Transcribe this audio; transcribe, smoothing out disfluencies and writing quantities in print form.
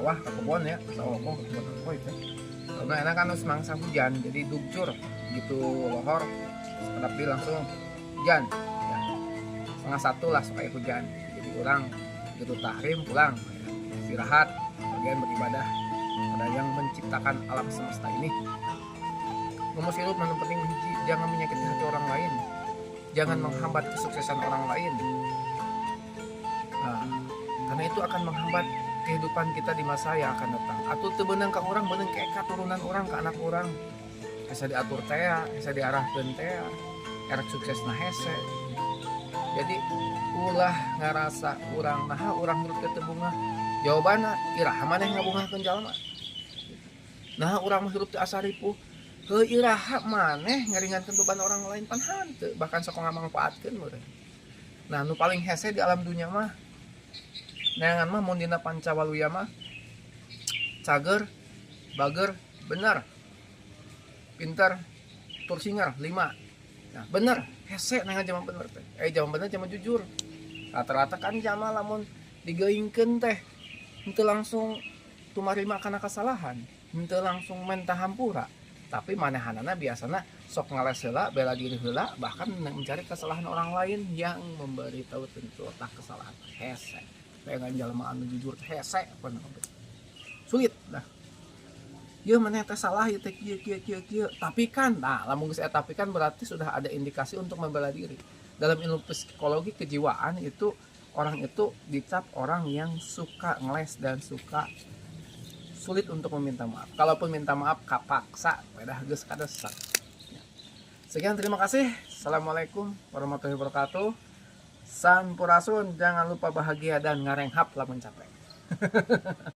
sawah ke kebun ya, sawah kok ke kebun apa itu. Karena enak kan semangsa hujan, jadi dugcur gitu lohor, sekedap di langsung hujan. Ya, setengah satu lah supaya hujan. Jadi orang gitu tahrim pulang, ya, istirahat, bagian beribadah pada yang menciptakan alam semesta ini. Ngomong sirup yang penting hiji, jangan menyakiti hati orang lain, jangan menghambat kesuksesan orang lain. Nah, karena itu akan menghambat kehidupan kita di masa yang akan datang. Atau tebenang ke orang, benang kayak keturunan orang ke anak orang. Bisa diatur teh, bisa diarahkan teh, erek sukses nah hese. Jadi ulah ngarasa orang nah orang hirup teh bunga. Jawabannya iraha maneh ngabungakeun jalma. Nah orang hirup teh asaripuh. Heuh iraha maneh ngeringankeun beban orang lain pan hanteu, bahkan sok ngamangpaatkeun meureun. Nah nu paling hese di alam dunia mah neangan mah mun dina pancawaluya mah cager, bager, bener, pinter, tursinger, 5. Nah bener, hese neangan jaman bener teh. Jaman bener jaman jujur. Rata-rata kan jama lamun digeuingkeun teh henteu langsung tumarima kana kasalahan, henteu langsung mentah hampura. Tapi manehanana biasana sok ngales heula, bela diri heula, bahkan mencari kesalahan orang lain yang memberitahu tentu tak kesalahan hese. Pengen jalma anu jujur hese apa sulit dah. Ieu maneh teh salah ieu teh kieu. Tapi kan nah lamun geus tapi kan berarti sudah ada indikasi untuk membela diri. Dalam ilmu psikologi kejiwaan itu orang itu dicap orang yang suka ngeles dan suka sulit untuk meminta maaf. Kalaupun minta maaf kapaksa, pedah geus kadesak. Sekian, terima kasih. Assalamualaikum warahmatullahi wabarakatuh. Sampurasun, jangan lupa bahagia dan ngarenghap lamun capek.